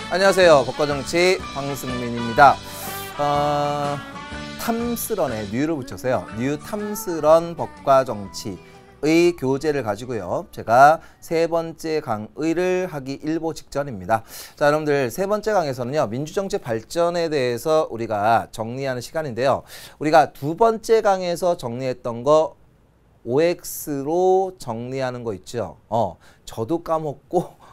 안녕하세요. 법과정치 황승민입니다. 탐스런에 뉴를 붙여서요. 뉴 탐스런 법과정치의 교재를 가지고요. 제가 세 번째 강의를 하기 일보 직전입니다. 자, 여러분들 세 번째 강에서는요. 민주정치 발전에 대해서 우리가 정리하는 시간인데요. 우리가 두 번째 강에서 정리했던 거 OX로 정리하는 거 있죠. 저도 까먹고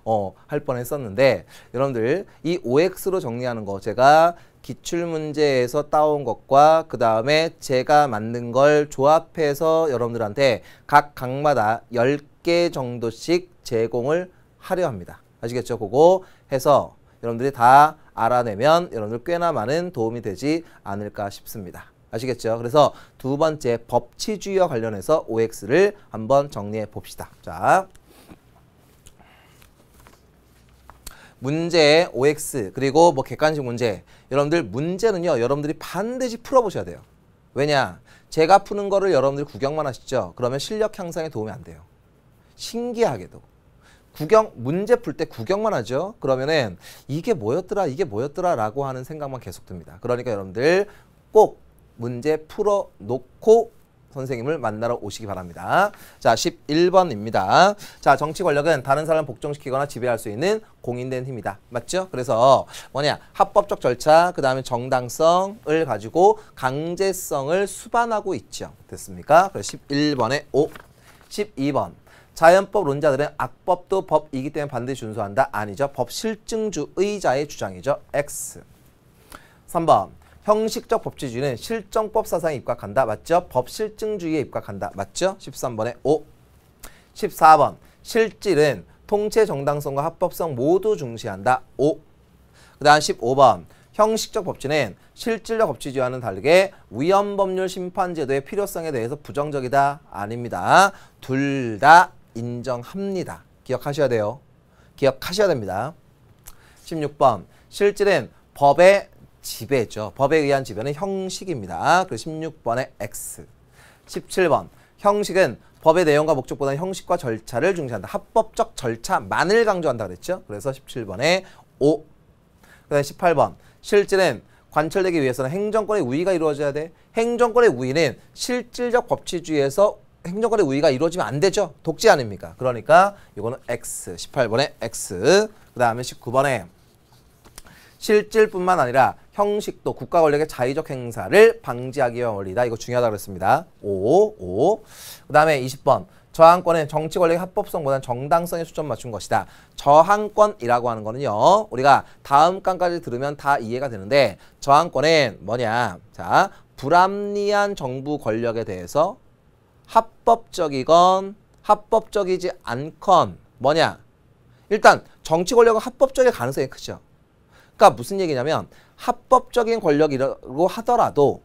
할 뻔했었는데 여러분들 이 OX로 정리하는 거 제가 기출문제에서 따온 것과 그 다음에 제가 만든 걸 조합해서 여러분들한테 각 강마다 10개 정도씩 제공을 하려 합니다. 아시겠죠? 그거 해서 여러분들이 다 알아내면 여러분들 꽤나 많은 도움이 되지 않을까 싶습니다. 아시겠죠? 그래서 두 번째 법치주의와 관련해서 OX를 한번 정리해 봅시다. 자, 문제 OX 그리고 뭐 객관식 문제, 여러분들 문제는요 여러분들이 반드시 풀어보셔야 돼요. 왜냐? 제가 푸는 거를 여러분들이 구경만 하시죠. 그러면 실력 향상에 도움이 안 돼요. 신기하게도 문제 풀 때 구경만 하죠. 그러면은 이게 뭐였더라 라고 하는 생각만 계속 듭니다. 그러니까 여러분들 꼭 문제 풀어놓고 선생님을 만나러 오시기 바랍니다. 자, 11번입니다. 자, 정치 권력은 다른 사람을 복종시키거나 지배할 수 있는 공인된 힘이다. 맞죠? 그래서 뭐냐? 합법적 절차, 그 다음에 정당성을 가지고 강제성을 수반하고 있죠. 됐습니까? 그래서 11번에 O. 12번. 자연법론자들은 악법도 법이기 때문에 반드시 준수한다. 아니죠. 법실증주의자의 주장이죠. X. 3번. 형식적 법치주의는 실정법 사상에 입각한다. 맞죠? 법실증주의에 입각한다. 맞죠? 13번에 O. 14번. 실질은 통치 정당성과 합법성 모두 중시한다. O. 그 다음 15번. 형식적 법치는 실질적 법치주의와는 다르게 위헌법률 심판제도의 필요성에 대해서 부정적이다. 아닙니다. 둘 다 인정합니다. 기억하셔야 돼요. 기억하셔야 됩니다. 16번. 실질은 법의 지배죠. 법에 의한 지배는 형식입니다. 그래서 16번에 X. 17번. 형식은 법의 내용과 목적보다는 형식과 절차를 중시한다. 합법적 절차만을 강조한다 그랬죠. 그래서 17번에 O. 그 다음에 18번. 실질은 관철되기 위해서는 행정권의 우위가 이루어져야 돼. 행정권의 우위는 실질적 법치주의에서 행정권의 우위가 이루어지면 안 되죠. 독재 아닙니까? 그러니까 이거는 X. 18번에 X. 그 다음에 19번에 실질뿐만 아니라 형식도 국가 권력의 자의적 행사를 방지하기 위한 원리다. 이거 중요하다고 그랬습니다. 5. 그 다음에 20번. 저항권은 정치 권력의 합법성보다는 정당성에 초점 맞춘 것이다. 저항권이라고 하는 거는요. 우리가 다음 강까지 들으면 다 이해가 되는데 저항권은 뭐냐. 자, 불합리한 정부 권력에 대해서 합법적이건 합법적이지 않건 뭐냐. 일단 정치 권력은 합법적일 가능성이 크죠. 그러니까 무슨 얘기냐면 합법적인 권력이라고 하더라도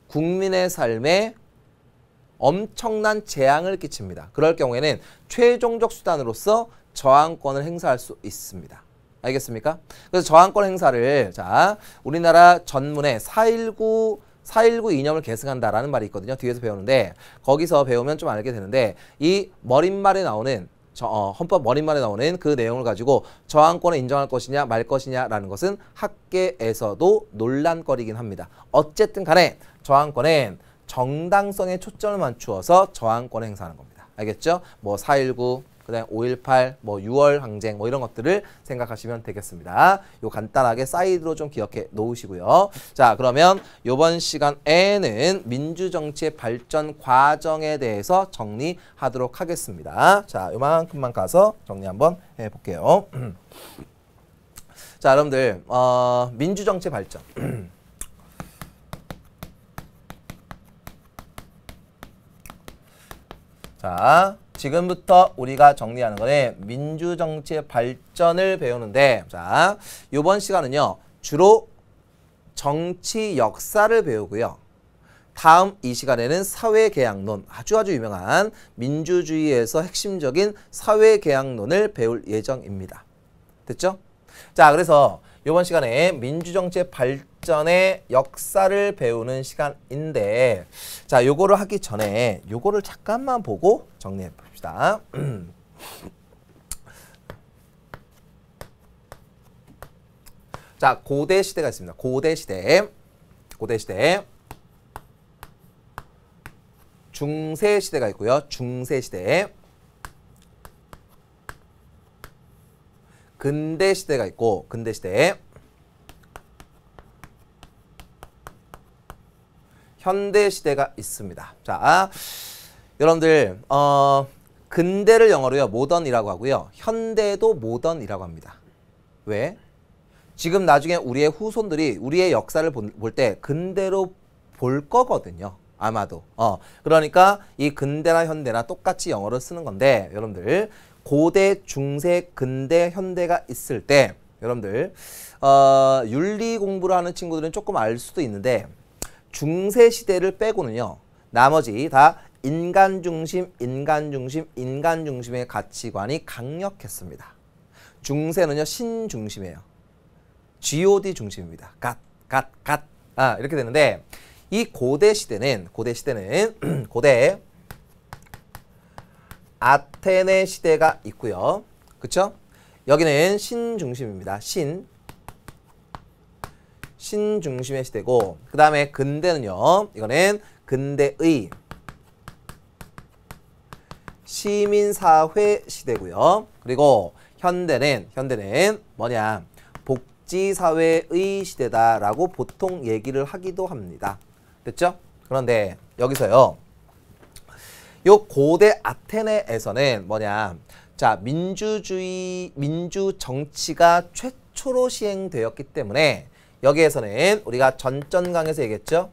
국민의 삶에 엄청난 재앙을 끼칩니다. 그럴 경우에는 최종적 수단으로서 저항권을 행사할 수 있습니다. 알겠습니까? 그래서 저항권 행사를 자 우리나라 전문에 4.19 이념을 계승한다라는 말이 있거든요. 뒤에서 배우는데 거기서 배우면 좀 알게 되는데 이 머릿말에 나오는 헌법 머릿말에 나오는 그 내용을 가지고 저항권을 인정할 것이냐 말 것이냐라는 것은 학계에서도 논란거리긴 합니다. 어쨌든 간에 저항권은 정당성에 초점을 맞추어서 저항권을 행사하는 겁니다. 알겠죠? 뭐 4.19, 그다음에 5.18, 뭐 6월 항쟁 뭐 이런 것들을 생각하시면 되겠습니다. 요 간단하게 사이드로 좀 기억해 놓으시고요. 자, 그러면 이번 시간에는 민주정치의 발전 과정에 대해서 정리하도록 하겠습니다. 자, 요만큼만 가서 정리 한번 해볼게요. 자, 여러분들 민주정치 발전. 자, 지금부터 우리가 정리하는 거는 민주정치의 발전을 배우는데 자, 이번 시간은요. 주로 정치 역사를 배우고요. 다음 이 시간에는 사회계약론, 아주 유명한 민주주의에서 핵심적인 사회계약론을 배울 예정입니다. 됐죠? 자, 그래서 이번 시간에 민주정치의 발전의 역사를 배우는 시간인데 자, 요거를 하기 전에 요거를 잠깐만 보고 정리해 봅시다. 자, 고대 시대가 있습니다. 고대 시대. 고대 시대. 중세 시대가 있고요. 중세 시대. 근대 시대가 있고 근대 시대. 현대 시대가 있습니다. 자, 여러분들 근대를 영어로요. 모던이라고 하고요. 현대도 모던이라고 합니다. 왜? 지금 나중에 우리의 후손들이 우리의 역사를 볼 때 근대로 볼 거거든요. 아마도. 그러니까 이 근대나 현대나 똑같이 영어를 쓰는 건데 여러분들 고대, 중세, 근대, 현대가 있을 때 여러분들 윤리 공부를 하는 친구들은 조금 알 수도 있는데 중세 시대를 빼고는요. 나머지 다 인간 중심, 인간 중심, 인간 중심의 가치관이 강력했습니다. 중세는요. 신 중심이에요. God 중심입니다. 갓. 이렇게 되는데 이 고대 시대는 고대 아테네 시대가 있고요. 그쵸? 여기는 신 중심입니다. 신 중심의 시대고 그 다음에 근대는요. 이거는 근대의 시민사회 시대고요. 그리고 현대는 뭐냐? 복지사회의 시대다라고 보통 얘기를 하기도 합니다. 됐죠? 그런데 여기서요. 요 고대 아테네에서는 뭐냐? 자, 민주 정치가 최초로 시행되었기 때문에 여기에서는 우리가 전전 강에서 얘기했죠?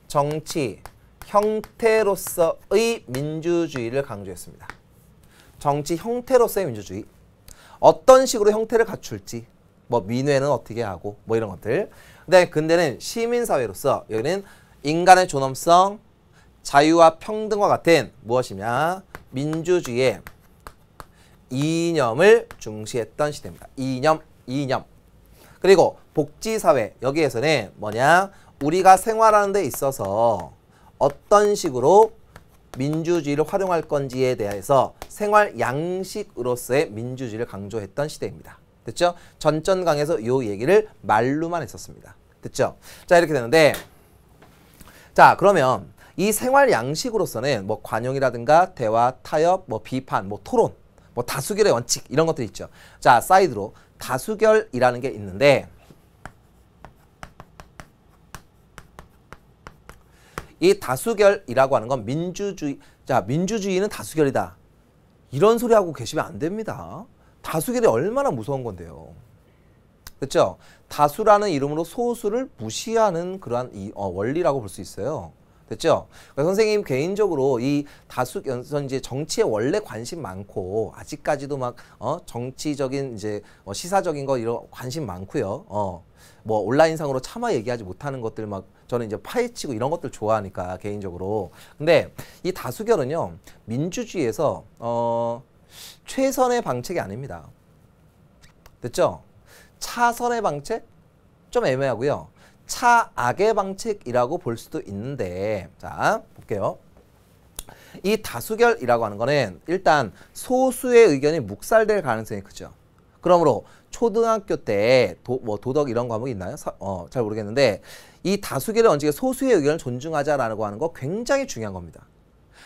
정치 형태로서의 민주주의를 강조했습니다. 정치 형태로서의 민주주의. 어떤 식으로 형태를 갖출지, 뭐 민회는 어떻게 하고 뭐 이런 것들. 그다음에 근대는 시민사회로서 여기는 인간의 존엄성, 자유와 평등과 같은 무엇이냐? 민주주의의 이념을 중시했던 시대입니다. 이념. 그리고 복지사회, 여기에서는 뭐냐? 우리가 생활하는 데 있어서 어떤 식으로 민주주의를 활용할 건지에 대해서 생활 양식으로서의 민주주의를 강조했던 시대입니다. 됐죠? 전전 강에서 이 얘기를 말로만 했었습니다. 됐죠? 자, 이렇게 되는데 자, 그러면 이 생활 양식으로서는 뭐 관용이라든가 대화, 타협, 뭐 비판, 뭐 토론, 뭐 다수결의 원칙 이런 것들이 있죠. 자, 사이드로 다수결이라는 게 있는데 이 다수결이라고 하는 건 민주주의. 자, 민주주의는 다수결이다. 이런 소리 하고 계시면 안 됩니다. 다수결이 얼마나 무서운 건데요. 그렇죠? 다수라는 이름으로 소수를 무시하는 그러한 원리라고 볼 수 있어요. 됐죠? 그러니까 선생님 개인적으로 이 다수결선 이제 정치에 원래 관심 많고 아직까지도 막 정치적인 이제 시사적인 거 이런 관심 많고요. 뭐 온라인상으로 차마 얘기하지 못하는 것들 막 저는 이제 파헤치고 이런 것들 좋아하니까 개인적으로. 근데 이 다수결은요 민주주의에서 최선의 방책이 아닙니다. 됐죠? 차선의 방책? 좀 애매하고요. 차악의 방책이라고 볼 수도 있는데 자 볼게요. 이 다수결이라고 하는 거는 일단 소수의 의견이 묵살될 가능성이 크죠. 그러므로 초등학교 때 뭐 도덕 이런 과목이 있나요? 잘 모르겠는데 이 다수결의 원칙에 소수의 의견을 존중하자라고 하는 거 굉장히 중요한 겁니다.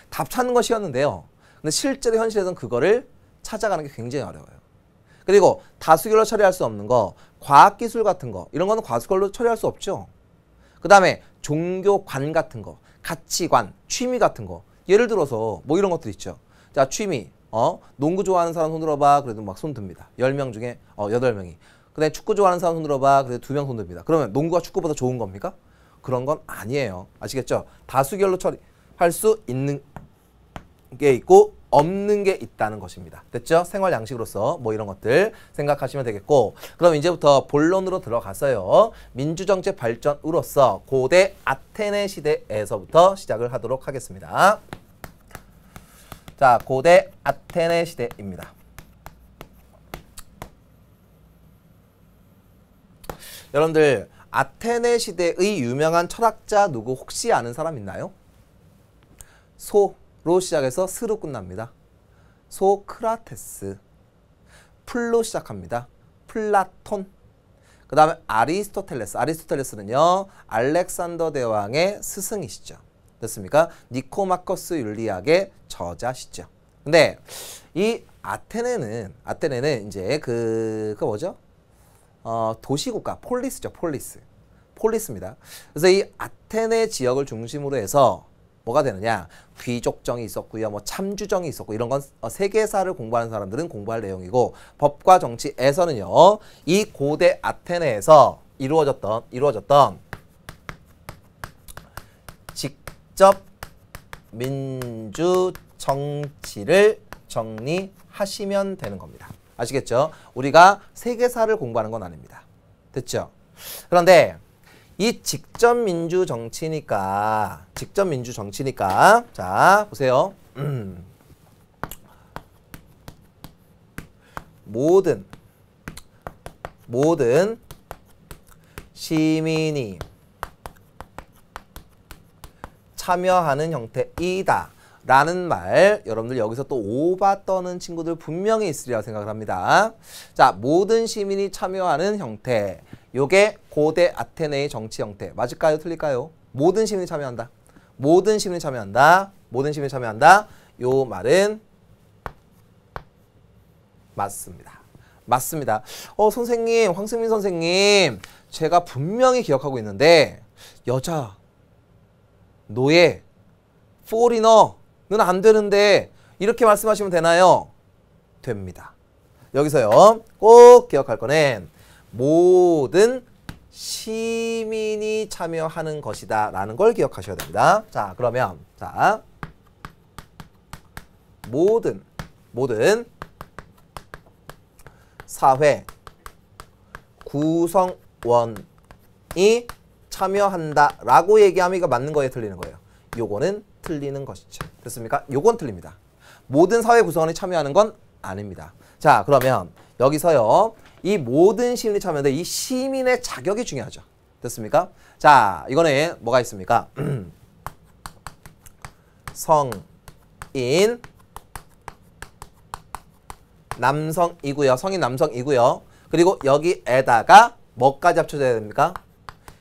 답 찾는 건 쉬웠는데요. 근데 실제로 현실에서는 그거를 찾아가는 게 굉장히 어려워요. 그리고 다수결로 처리할 수 없는 거, 과학기술 같은 거 이런 거는 다수결로 처리할 수 없죠. 그 다음에 종교관 같은 거, 가치관, 취미 같은 거 예를 들어서 뭐 이런 것들 있죠. 자, 취미, 농구 좋아하는 사람 손 들어봐. 그래도 막 손 듭니다. 10명 중에 8명이. 그 다음에 축구 좋아하는 사람 손 들어봐. 그래도 2명 손 듭니다. 그러면 농구가 축구보다 좋은 겁니까? 그런 건 아니에요. 아시겠죠? 다수결로 처리할 수 있는 게 있고 없는 게 있다는 것입니다. 됐죠? 생활 양식으로서 뭐 이런 것들 생각하시면 되겠고 그럼 이제부터 본론으로 들어가서요. 민주정치 발전으로서 고대 아테네 시대에서부터 시작을 하도록 하겠습니다. 자, 고대 아테네 시대입니다. 여러분들 아테네 시대의 유명한 철학자 누구 혹시 아는 사람 있나요? 소로 시작해서 스로 끝납니다. 소크라테스. 풀로 시작합니다. 플라톤. 그 다음에 아리스토텔레스. 아리스토텔레스는요, 알렉산더 대왕의 스승이시죠. 됐습니까? 니코마커스 율리학의 저자시죠. 근데 이 아테네는 이제 그 뭐죠? 도시국가, 폴리스죠, 폴리스입니다. 그래서 이 아테네 지역을 중심으로 해서 뭐가 되느냐? 귀족정이 있었고요, 뭐 참주정이 있었고, 이런 건 세계사를 공부하는 사람들은 공부할 내용이고, 법과 정치에서는요, 이 고대 아테네에서 이루어졌던 직접 민주 정치를 정리하시면 되는 겁니다. 아시겠죠? 우리가 세계사를 공부하는 건 아닙니다. 됐죠? 그런데 이 직접 민주 정치니까 자, 보세요. 모든 시민이 참여하는 형태이다 라는 말, 여러분들 여기서 또 오바 떠는 친구들 분명히 있으리라고 생각을 합니다. 자, 모든 시민이 참여하는 형태, 요게 고대 아테네의 정치 형태. 맞을까요? 틀릴까요? 모든 시민이 참여한다. 모든 시민이 참여한다. 요 말은 맞습니다. 선생님, 황승민 선생님, 제가 분명히 기억하고 있는데 여자, 노예, 포리너는 안 되는데 이렇게 말씀하시면 되나요? 됩니다. 여기서요, 꼭 기억할 거는 모든 시민이 참여하는 것이다 라는 걸 기억하셔야 됩니다. 자, 그러면 자, 모든 사회 구성원이 참여한다 라고 얘기하면 이거 맞는 거예요, 틀리는 거예요? 요거는 틀리는 것이죠. 됐습니까? 요건 틀립니다. 모든 사회 구성원이 참여하는 건 아닙니다. 자, 그러면 여기서요, 이 모든 시민이 참여하는데 이 시민의 자격이 중요하죠. 됐습니까? 자, 이거는 뭐가 있습니까? 성인 남성이고요. 그리고 여기에다가 뭐까지 합쳐져야 됩니까?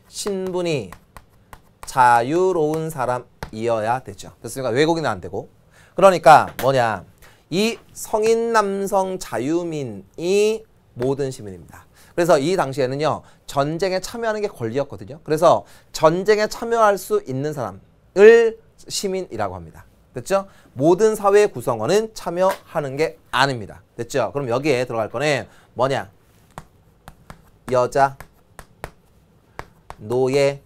신분이 자유로운 사람이어야 되죠. 됐습니까? 외국인은 안 되고. 그러니까 뭐냐? 이 성인 남성 자유민이 모든 시민입니다. 그래서 이 당시에는요, 전쟁에 참여하는 게 권리였거든요. 그래서 전쟁에 참여할 수 있는 사람을 시민이라고 합니다. 됐죠? 모든 사회 구성원은 참여하는 게 아닙니다. 됐죠? 그럼 여기에 들어갈 거는 뭐냐? 여자, 노예,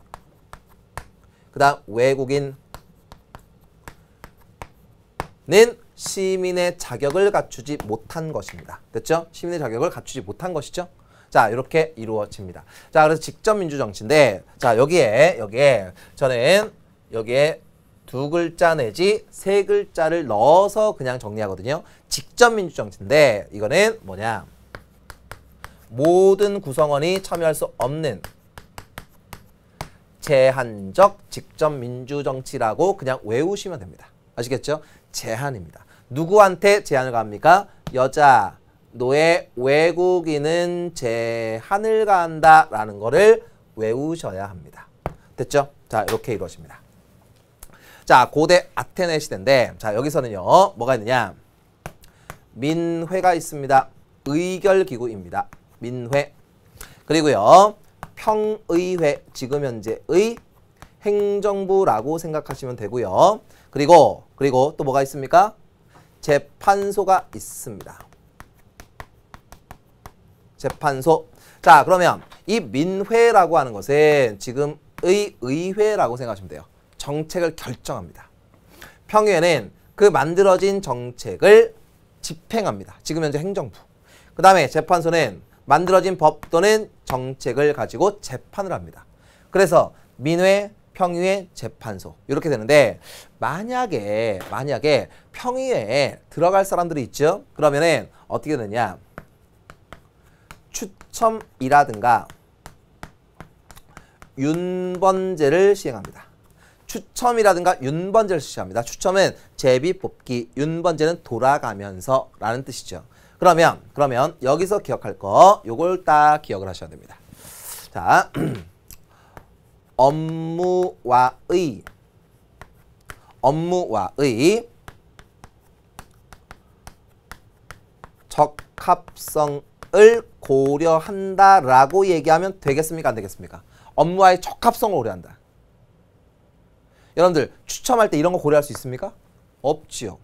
그 다음 외국인은 시민의 자격을 갖추지 못한 것입니다. 됐죠? 시민의 자격을 갖추지 못한 것이죠. 자, 이렇게 이루어집니다. 자, 그래서 직접 민주정치인데, 자, 여기에 저는 여기에 2글자 내지 3글자를 넣어서 그냥 정리하거든요. 직접 민주정치인데, 이거는 뭐냐? 모든 구성원이 참여할 수 없는 제한적 직접 민주정치라고 그냥 외우시면 됩니다. 아시겠죠? 제한입니다. 누구한테 제한을 가합니까? 여자, 노예, 외국인은 제한을 가한다라는 거를 외우셔야 합니다. 됐죠? 자, 이렇게 이루어집니다. 자, 고대 아테네 시대인데, 자, 여기서는요, 뭐가 있느냐? 민회가 있습니다. 의결기구입니다. 민회. 그리고요, 평의회, 지금 현재의 행정부라고 생각하시면 되고요. 그리고 또 뭐가 있습니까? 재판소가 있습니다. 재판소. 자, 그러면 이 민회라고 하는 것은 지금의 의회라고 생각하시면 돼요. 정책을 결정합니다. 평의회는 그 만들어진 정책을 집행합니다. 지금 현재 행정부. 그 다음에 재판소는 만들어진 법 또는 정책을 가지고 재판을 합니다. 그래서 민회, 평의회, 재판소 이렇게 되는데, 만약에 평의회에 들어갈 사람들이 있죠. 그러면은 어떻게 되느냐? 추첨이라든가 윤번제를 시행합니다. 추첨이라든가 윤번제를 시행합니다. 추첨은 제비 뽑기, 윤번제는 돌아가면서 라는 뜻이죠. 그러면 여기서 기억할 거 요걸 딱 기억을 하셔야 됩니다. 자, 업무와의 적합성을 고려한다라고 얘기하면 되겠습니까? 안 되겠습니까? 업무와의 적합성을 고려한다. 여러분들 추첨할 때 이런 거 고려할 수 있습니까? 없지요.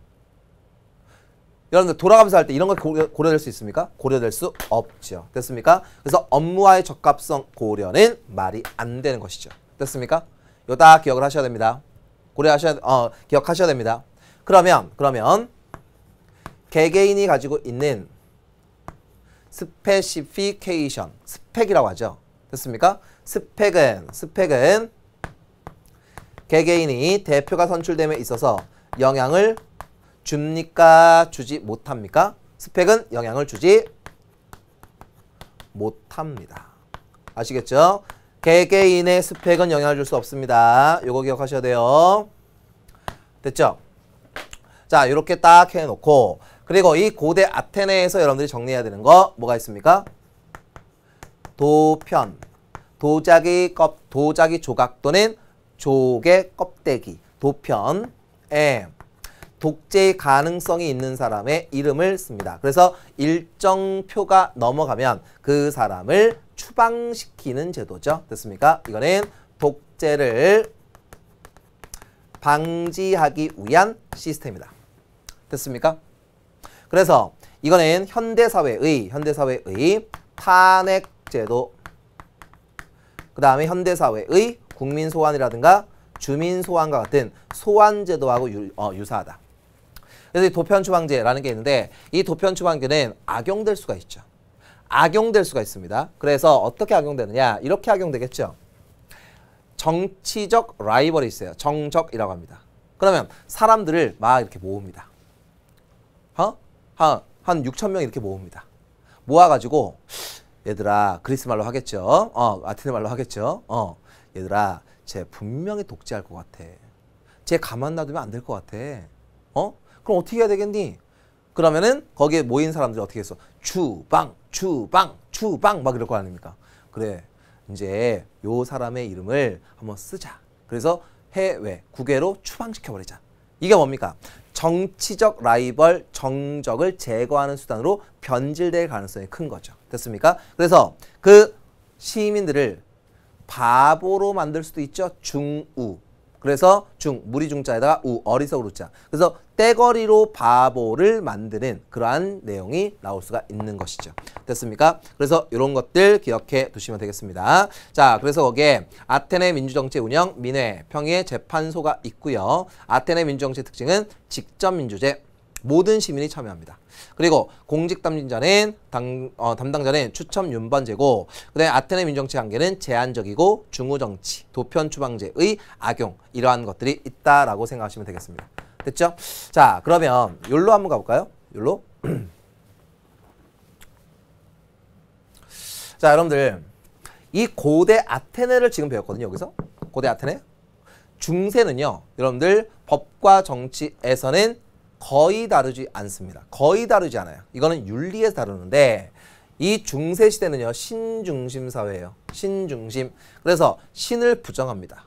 여러분들 돌아가면서 할 때 이런 거 고려될 수 있습니까? 고려될 수 없죠. 됐습니까? 그래서 업무와의 적합성 고려는 말이 안 되는 것이죠. 됐습니까? 이거 다 기억을 하셔야 됩니다. 기억하셔야 됩니다. 그러면 개개인이 가지고 있는 스페시피케이션, 스펙이라고 하죠. 됐습니까? 스펙은 개개인이 대표가 선출됨에 있어서 영향을 줍니까? 주지 못합니까? 스펙은 영향을 주지 못합니다. 아시겠죠? 개개인의 스펙은 영향을 줄 수 없습니다. 요거 기억하셔야 돼요. 됐죠? 자, 이렇게 딱 해놓고, 그리고 이 고대 아테네에서 여러분들이 정리해야 되는 거 뭐가 있습니까? 도편, 도자기 조각 또는 조개 껍데기, 도편에 독재의 가능성이 있는 사람의 이름을 씁니다. 그래서 일정 표가 넘어가면 그 사람을 추방시키는 제도죠. 됐습니까? 이거는 독재를 방지하기 위한 시스템이다. 됐습니까? 그래서 이거는 현대사회의 탄핵제도, 그 다음에 현대사회의 국민소환이라든가 주민소환과 같은 소환제도하고 유사하다. 그래서 이 도편추방제라는 게 있는데, 이 도편추방제는 악용될 수가 있죠. 악용될 수가 있습니다. 그래서 어떻게 악용되느냐, 이렇게 악용되겠죠. 정치적 라이벌이 있어요. 정적이라고 합니다. 그러면 사람들을 막 이렇게 모읍니다. 한 6,000명 이렇게 모읍니다. 모아가지고 얘들아, 그리스 말로 하겠죠. 아테네 말로 하겠죠. 얘들아, 쟤 분명히 독재할 것 같아. 쟤 가만 놔두면 안 될 것 같아. 그럼 어떻게 해야 되겠니? 그러면은 거기에 모인 사람들이 어떻게 했어? 추방 막 이럴 거 아닙니까? 그래, 이제 요 사람의 이름을 한번 쓰자. 그래서 해외 국외로 추방시켜버리자. 이게 뭡니까? 정치적 라이벌, 정적을 제거하는 수단으로 변질될 가능성이 큰 거죠. 됐습니까? 그래서 그 시민들을 바보로 만들 수도 있죠. 중우. 그래서 무리 중자에다가 어리석을 우자. 그래서 떼거리로 바보를 만드는 그러한 내용이 나올 수가 있는 것이죠. 됐습니까? 그래서 이런 것들 기억해 두시면 되겠습니다. 자, 그래서 거기에 아테네 민주정치 운영, 민회, 평의회, 재판소가 있고요. 아테네 민주정치 특징은 직접민주제, 모든 시민이 참여합니다. 그리고 공직 담당자는 추첨 윤번제고, 그다음에 아테네 민정치 관계는 제한적이고 중우정치, 도편추방제의 악용, 이러한 것들이 있다라고 생각하시면 되겠습니다. 됐죠? 자, 그러면 욜로 한번 가볼까요? 욜로. 자, 여러분들 이 고대 아테네를 지금 배웠거든요. 여기서 고대 아테네. 중세는요, 여러분들 법과 정치에서는 거의 다르지 않습니다. 거의 다르지 않아요. 이거는 윤리에서 다루는데, 이 중세 시대는요, 신중심 사회예요. 신중심. 그래서 신을 부정합니다.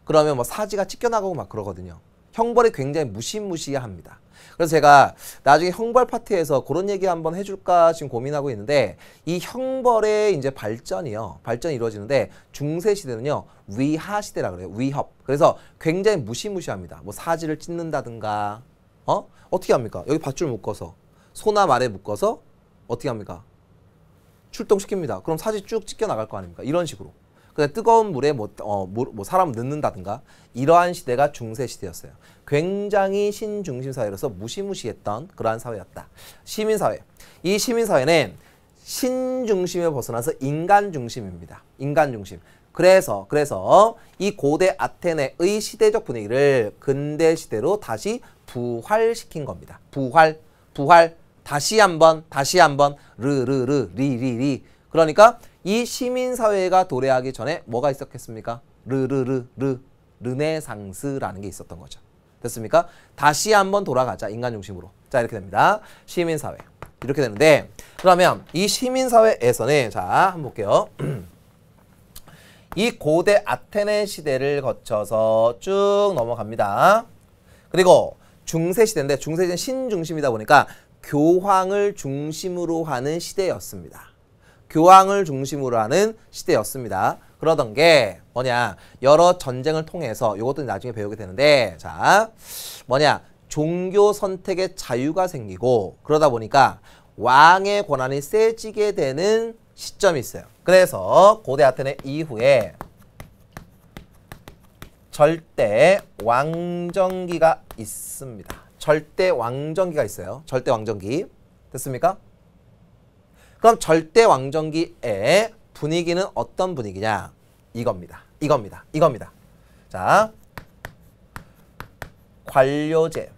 그러면 뭐 사지가 찢겨나가고 막 그러거든요. 형벌이 굉장히 무시무시합니다. 그래서 제가 나중에 형벌 파트에서 그런 얘기 한번 해줄까 지금 고민하고 있는데, 이 형벌의 이제 발전이 이루어지는데, 중세 시대는요, 위하 시대라 그래요. 위협. 그래서 굉장히 무시무시합니다. 뭐 사지를 찢는다든가, 어떻게 합니까? 여기 밧줄 묶어서, 소나 말에 묶어서 어떻게 합니까? 출동시킵니다. 그럼 사지 쭉 찢겨 나갈 거 아닙니까? 이런 식으로. 그냥 뜨거운 물에 사람 넣는다든가, 이러한 시대가 중세 시대였어요. 굉장히 신중심 사회로서 무시무시했던 그러한 사회였다. 시민사회. 이 시민사회는 신중심에 벗어나서 인간중심입니다. 인간중심. 그래서 이 고대 아테네의 시대적 분위기를 근대 시대로 다시 부활시킨 겁니다. 부활. 다시 한번 리리리. 그러니까 이 시민사회가 도래하기 전에 뭐가 있었겠습니까? 르네상스라는 게 있었던 거죠. 됐습니까? 다시 한번 돌아가자, 인간 중심으로. 자, 이렇게 됩니다. 시민사회. 이렇게 되는데, 그러면 이 시민사회에서는, 자, 한번 볼게요. 이 고대 아테네 시대를 거쳐서 쭉 넘어갑니다. 그리고 중세 시대인데 중세 시대는 신중심이다 보니까 교황을 중심으로 하는 시대였습니다. 교황을 중심으로 하는 시대였습니다. 그러던 게 뭐냐, 여러 전쟁을 통해서, 이것도 나중에 배우게 되는데, 자, 뭐냐, 종교 선택의 자유가 생기고, 그러다 보니까 왕의 권한이 세지게 되는 시점이 있어요. 그래서 고대 아테네 이후에 절대 왕정기가 있습니다. 절대 왕정기가 있어요. 절대 왕정기. 됐습니까? 그럼 절대 왕정기의 분위기는 어떤 분위기냐? 이겁니다. 이겁니다. 자, 관료제,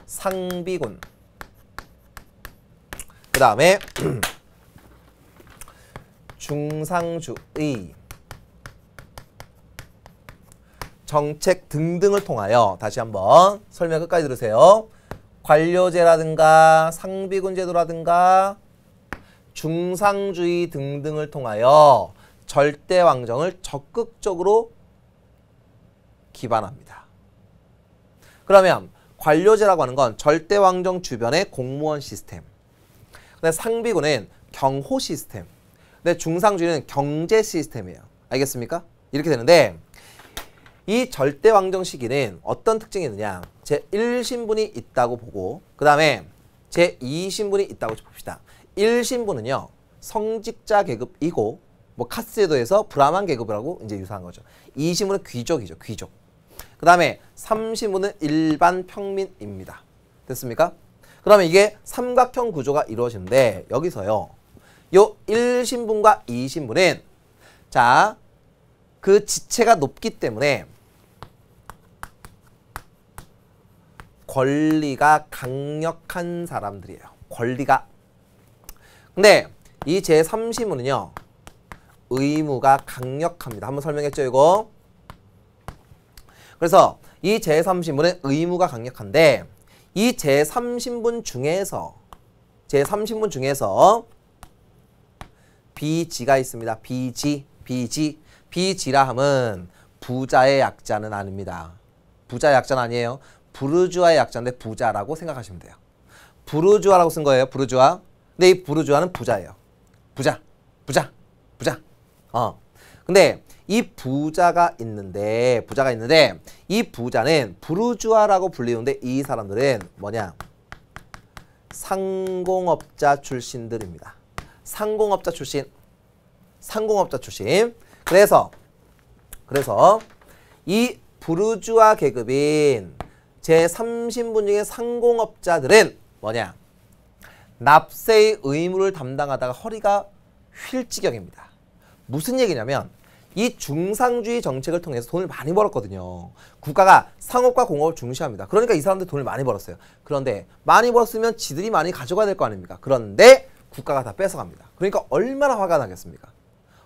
상비군, 그 다음에 중상주의, 정책 등등을 통하여, 다시 한번 설명 끝까지 들으세요. 관료제라든가 상비군 제도라든가 중상주의 등등을 통하여 절대 왕정을 적극적으로 기반합니다. 그러면 관료제라고 하는 건 절대 왕정 주변의 공무원 시스템, 근데 상비군은 경호 시스템, 근데 중상주의는 경제 시스템이에요. 알겠습니까? 이렇게 되는데, 이 절대 왕정 시기는 어떤 특징이 있느냐, 제1신분이 있다고 보고, 그 다음에 제2신분이 있다고 봅시다. 1신분은요 성직자 계급이고, 뭐 카스제도에서 브라만 계급이라고 이제 유사한 거죠. 2신분은 귀족이죠. 귀족. 그 다음에 3신분은 일반 평민입니다. 됐습니까? 그러면 이게 삼각형 구조가 이루어지는데, 여기서요 요 1신분과 2신분은 자, 그 지체가 높기 때문에 권리가 강력한 사람들이에요. 권리가. 근데 이 제3신분은요 의무가 강력합니다. 한번 설명했죠, 이거? 그래서 이 제3신분은 의무가 강력한데, 이 제3신분 중에서 비지가 있습니다. 비지라 함은 부자의 약자는 아닙니다. 부자의 약자는 아니에요. 부르주아의 약자인데 부자라고 생각하시면 돼요. 부르주아라고 쓴 거예요. 부르주아. 근데 이 부르주아는 부자예요. 부자. 근데 이 부자가 있는데 이 부자는 부르주아라고 불리는데, 이 사람들은 뭐냐? 상공업자 출신들입니다. 상공업자 출신. 그래서 이 부르주아 계급인 제3신분 중에 상공업자들은 뭐냐? 납세의 의무를 담당하다가 허리가 휠 지경입니다. 무슨 얘기냐면, 이 중상주의 정책을 통해서 돈을 많이 벌었거든요. 국가가 상업과 공업을 중시합니다. 그러니까 이 사람들 돈을 많이 벌었어요. 그런데 많이 벌었으면 지들이 많이 가져가야 될 거 아닙니까? 그런데 국가가 다 뺏어갑니다. 그러니까 얼마나 화가 나겠습니까?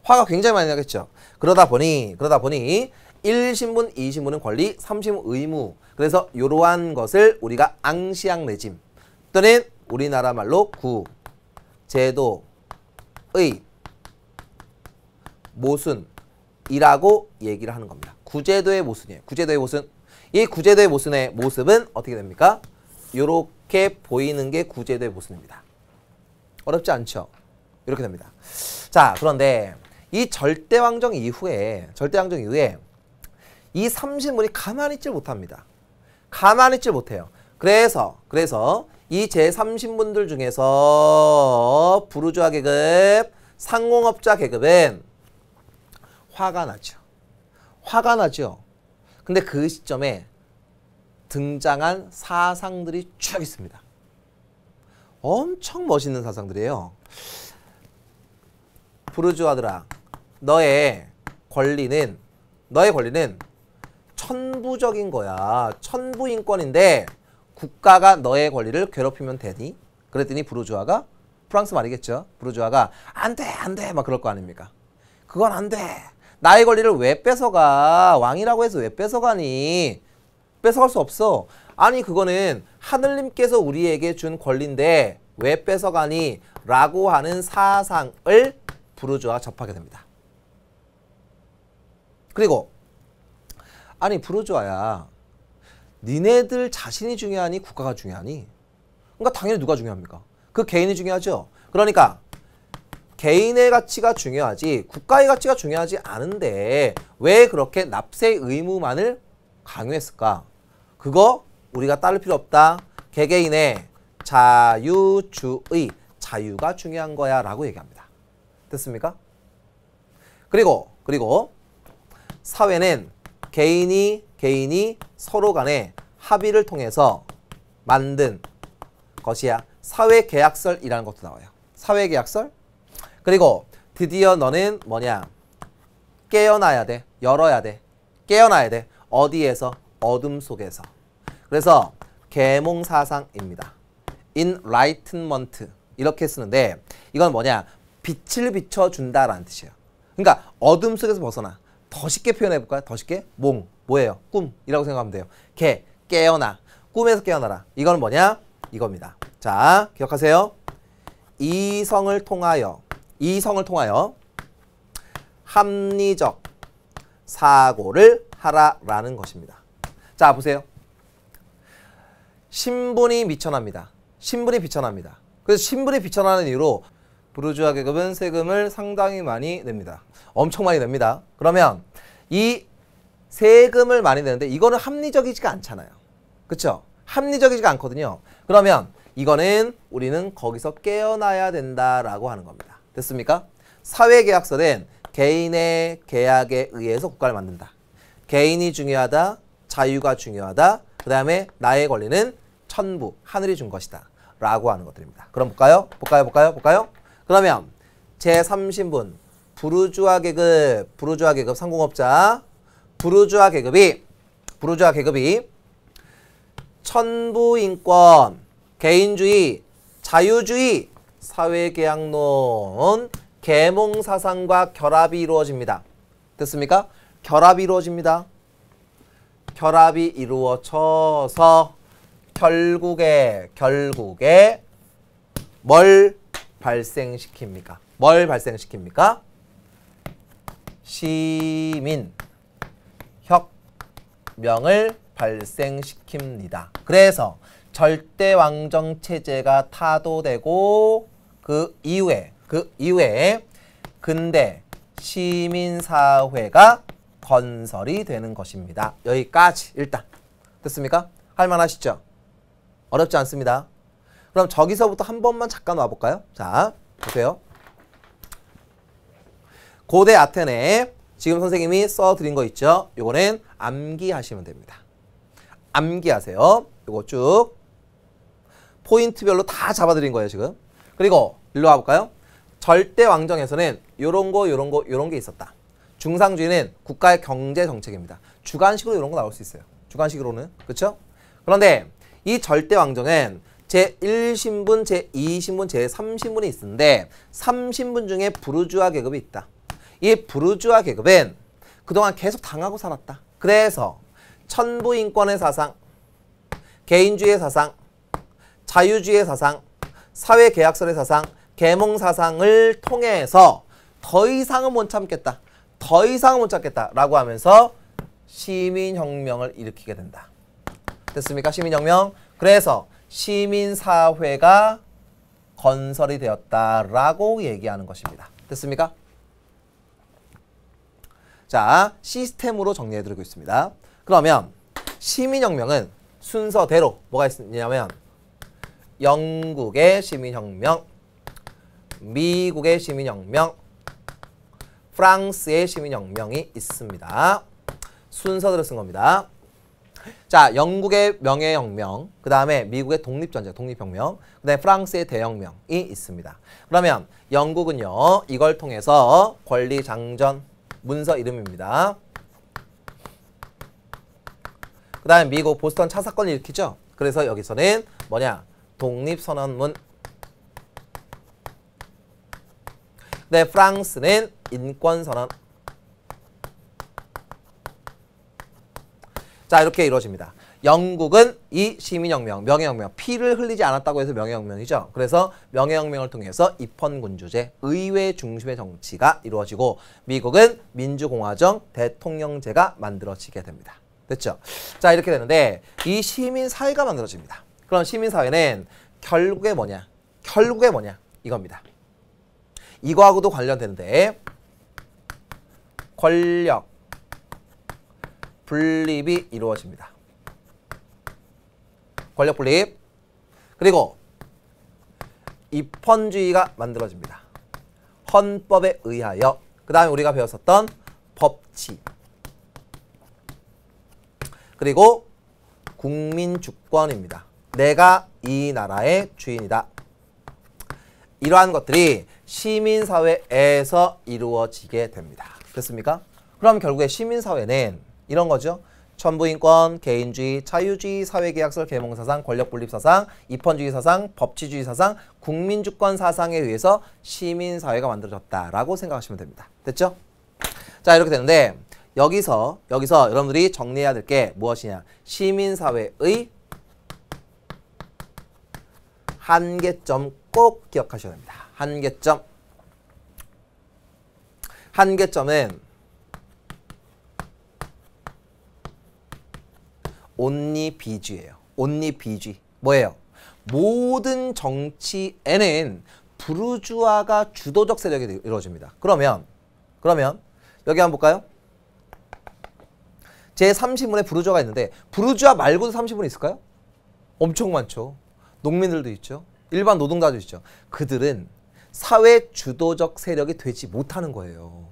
화가 굉장히 많이 나겠죠. 그러다 보니 1신분, 2신분은 권리, 3신분 의무. 그래서 이러한 것을 우리가 앙시앙 레짐 또는 우리나라 말로 구제도의 모순이라고 얘기를 하는 겁니다. 구제도의 모순이에요. 구제도의 모순. 이 구제도의 모순의 모습은 어떻게 됩니까? 이렇게 보이는 게 구제도의 모순입니다. 어렵지 않죠? 이렇게 됩니다. 자, 그런데 이 절대왕정 이후에 이 3신분이 가만히 있질 못합니다. 가만히 있질 못해요. 그래서 이 제3신분들 중에서 부르주아 계급, 상공업자 계급은 화가 나죠. 근데 그 시점에 등장한 사상들이 쭉 있습니다. 엄청 멋있는 사상들이에요. 부르주아들아, 너의 권리는 천부적인 거야. 천부인권인데 국가가 너의 권리를 괴롭히면 되니? 그랬더니 부르주아가, 프랑스 말이겠죠. 부르주아가 안 돼 막 그럴 거 아닙니까? 그건 안 돼. 나의 권리를 왜 뺏어가? 왕이라고 해서 왜 뺏어가니? 뺏어갈 수 없어. 아니, 그거는 하늘님께서 우리에게 준 권리인데 왜 뺏어가니? 라고 하는 사상을 부르주아가 접하게 됩니다. 그리고 아니 부르주아야, 니네들 자신이 중요하니 국가가 중요하니? 그러니까 당연히 누가 중요합니까? 그 개인이 중요하죠. 그러니까 개인의 가치가 중요하지 국가의 가치가 중요하지 않은데 왜 그렇게 납세 의무만을 강요했을까? 그거 우리가 따를 필요 없다. 개개인의 자유주의, 자유가 중요한 거야 라고 얘기합니다. 됐습니까? 그리고 사회는 개인이 서로 간에 합의를 통해서 만든 것이야. 사회계약설이라는 것도 나와요. 사회계약설? 그리고 드디어 너는 뭐냐? 깨어나야 돼. 열어야 돼. 깨어나야 돼. 어디에서? 어둠 속에서. 그래서 계몽사상입니다. enlightenment 이렇게 쓰는데 이건 뭐냐? 빛을 비춰준다라는 뜻이에요. 그러니까 어둠 속에서 벗어나. 더 쉽게 표현해볼까요? 더 쉽게? 뭐예요? 꿈이라고 생각하면 돼요. 깨어나. 꿈에서 깨어나라. 이건 뭐냐? 이겁니다. 자, 기억하세요. 이성을 통하여 합리적 사고를 하라라는 것입니다. 자, 보세요. 신분이 비천합니다. 그래서 신분이 비천하는 이유로 부르주아 계급은 세금을 상당히 많이 냅니다. 엄청 많이 냅니다. 그러면 이 세금을 많이 내는데 이거는 합리적이지가 않잖아요. 그쵸? 합리적이지가 않거든요. 그러면 이거는 우리는 거기서 깨어나야 된다라고 하는 겁니다. 됐습니까? 사회계약서는 개인의 계약에 의해서 국가를 만든다. 개인이 중요하다. 자유가 중요하다. 그 다음에 나의 권리는 천부, 하늘이 준 것이다. 라고 하는 것들입니다. 그럼 볼까요? 그러면 제3신분 부르주아 계급 상공업자 부르주아 계급이 천부인권, 개인주의, 자유주의, 사회계약론, 계몽사상과 결합이 이루어집니다. 됐습니까? 결합이 이루어집니다. 결합이 이루어져서 결국에 뭘 발생시킵니까? 시민혁명을 발생시킵니다. 그래서 절대왕정 체제가 타도되고 그 이후에 근대 시민사회가 건설이 되는 것입니다. 여기까지 일단 됐습니까? 할만하시죠? 어렵지 않습니다. 그럼 저기서부터 한 번만 잠깐 와볼까요? 자, 보세요. 고대 아테네 지금 선생님이 써드린 거 있죠? 요거는 암기하시면 됩니다. 암기하세요. 요거 쭉 포인트별로 다 잡아드린 거예요 지금. 그리고 일로 와볼까요? 절대왕정에서는 요런 게 있었다. 중상주의는 국가의 경제정책입니다. 주관식으로 이런 거 나올 수 있어요. 주관식으로는. 그렇죠? 그런데 이 절대왕정은 제1신분, 제2신분, 제3신분이 있는데 3신분 중에 부르주아 계급이 있다. 이 부르주아 계급은 그동안 계속 당하고 살았다. 그래서 천부인권의 사상, 개인주의의 사상, 자유주의의 사상, 사회계약설의 사상, 계몽사상을 통해서 더 이상은 못 참겠다. 라고 하면서 시민혁명을 일으키게 된다. 됐습니까? 시민혁명. 그래서 시민사회가 건설이 되었다라고 얘기하는 것입니다. 됐습니까? 자, 시스템으로 정리해드리고 있습니다. 그러면 시민혁명은 순서대로 뭐가 있냐면 영국의 시민혁명, 미국의 시민혁명, 프랑스의 시민혁명이 있습니다. 순서대로 쓴 겁니다. 자, 영국의 명예혁명, 그 다음에 미국의 독립전쟁, 독립혁명, 그 다음에 프랑스의 대혁명이 있습니다. 그러면 영국은요, 이걸 통해서 권리장전, 문서 이름입니다. 그 다음에 미국 보스턴 차 사건을 일으키죠. 그래서 여기서는 뭐냐? 독립선언문. 네, 프랑스는 인권선언. 자, 이렇게 이루어집니다. 영국은 이 시민혁명, 명예혁명, 피를 흘리지 않았다고 해서 명예혁명이죠. 그래서 명예혁명을 통해서 입헌군주제, 의회 중심의 정치가 이루어지고 미국은 민주공화정, 대통령제가 만들어지게 됩니다. 됐죠? 자, 이렇게 되는데 이 시민사회가 만들어집니다. 그럼 시민사회는 결국에 뭐냐? 결국에 뭐냐? 이겁니다. 이거하고도 관련되는데 권력 분립이 이루어집니다. 권력 분립. 그리고 입헌주의가 만들어집니다. 헌법에 의하여. 그 다음에 우리가 배웠었던 법치. 그리고 국민주권입니다. 내가 이 나라의 주인이다. 이러한 것들이 시민사회에서 이루어지게 됩니다. 됐습니까? 그럼 결국에 시민사회는 이런 거죠. 천부인권, 개인주의, 자유주의, 사회계약설, 계몽사상, 권력분립사상, 입헌주의 사상, 법치주의 사상, 국민주권 사상에 의해서 시민사회가 만들어졌다라고 생각하시면 됩니다. 됐죠? 자, 이렇게 되는데 여기서 여러분들이 정리해야 될 게 무엇이냐? 시민사회의 한계점 꼭 기억하셔야 됩니다. 한계점. 한계점은 온리비주의예요. 온리비주의. 뭐예요? 모든 정치에는 부르주아가 주도적 세력이 이루어집니다. 그러면 여기 한번 볼까요? 제30문에 부르주아가 있는데 부르주아 말고도 30문이 있을까요? 엄청 많죠. 농민들도 있죠. 일반 노동자도 있죠. 그들은 사회 주도적 세력이 되지 못하는 거예요.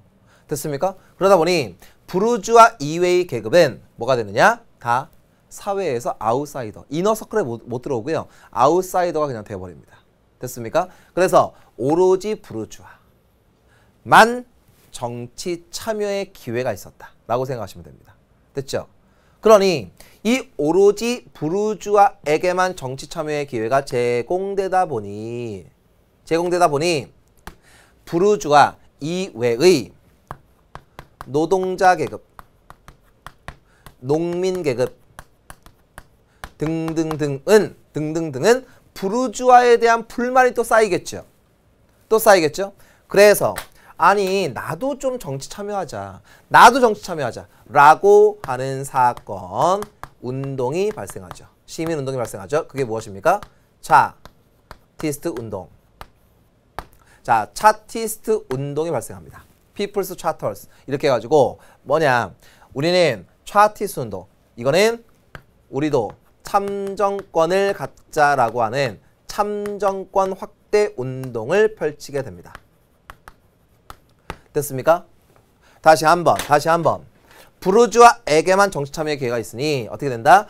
됐습니까? 그러다 보니 부르주아 이외의 계급은 뭐가 되느냐? 다 사회에서 아웃사이더, 이너서클에 못 들어오고요. 아웃사이더가 그냥 되어버립니다. 됐습니까? 그래서 오로지 부르주아만 정치 참여의 기회가 있었다라고 생각하시면 됩니다. 됐죠? 그러니 이 오로지 부르주아에게만 정치 참여의 기회가 제공되다 보니 부르주아 이외의 노동자 계급, 농민 계급 등등등은 부르주아에 대한 불만이 또 쌓이겠죠. 그래서 아니 나도 좀 정치 참여하자. 라고 하는 사건, 운동이 발생하죠. 시민운동이 발생하죠. 그게 무엇입니까? 차티스트 운동. 자, 차티스트 운동이 발생합니다. People's Charters. 이렇게 해가지고 뭐냐? 우리는 차티스트 운동. 이거는 우리도 참정권을 갖자라고 하는 참정권 확대 운동을 펼치게 됩니다. 됐습니까? 다시 한번. 부르주아에게만 정치 참여의 기회가 있으니 어떻게 된다?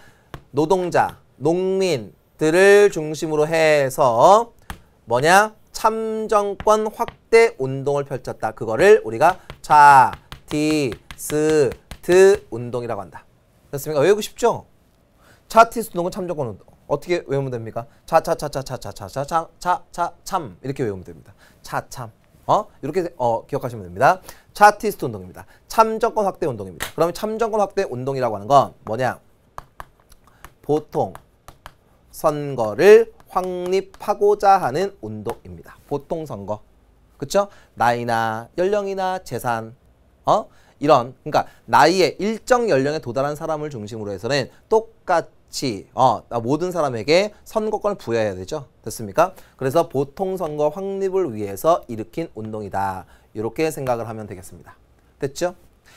노동자, 농민들을 중심으로 해서 뭐냐? 참정권 확대 운동을 펼쳤다. 그거를 우리가 차티스트 운동이라고 한다. 됐습니까? 외우고 싶죠? 차티스트 운동은 참정권 운동. 어떻게 외우면 됩니까? 참 이렇게 외우면 됩니다. 차참. 이렇게 기억하시면 됩니다. 차티스트 운동입니다. 참정권 확대 운동입니다. 그러면 참정권 확대 운동이라고 하는 건 뭐냐? 보통 선거를 확립하고자 하는 운동입니다. 보통 선거. 그쵸? 나이나 연령이나 재산, 이런, 그러니까 나이에 일정 연령에 도달한 사람을 중심으로 해서는 똑같이 모든 사람에게 선거권을 부여해야 되죠. 됐습니까? 그래서 보통 선거 확립을 위해서 일으킨 운동이다. 이렇게 생각을 하면 되겠습니다. 됐죠?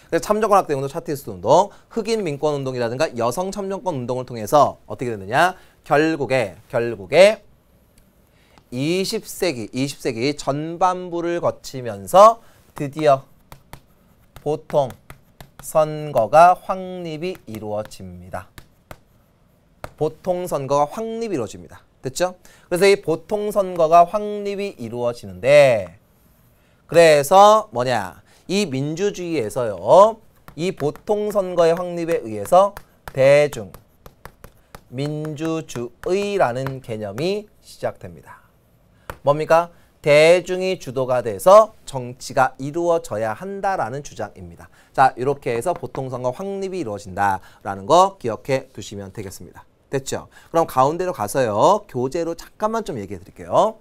그래서 참정권 확대 운동, 차티스트 운동, 흑인 민권 운동이라든가 여성 참정권 운동을 통해서 어떻게 되느냐? 결국에 20세기 전반부를 거치면서 드디어 보통 선거가 확립이 이루어집니다. 보통 선거가 확립이 이루어집니다. 됐죠? 그래서 이 보통 선거가 확립이 이루어지는데 그래서 뭐냐? 이 민주주의에서요. 이 보통 선거의 확립에 의해서 대중 민주주의라는 개념이 시작됩니다. 뭡니까? 대중이 주도가 돼서 정치가 이루어져야 한다라는 주장입니다. 자, 이렇게 해서 보통선거 확립이 이루어진다라는 거 기억해 두시면 되겠습니다. 됐죠? 그럼 가운데로 가서요. 교재로 잠깐만 좀 얘기해 드릴게요.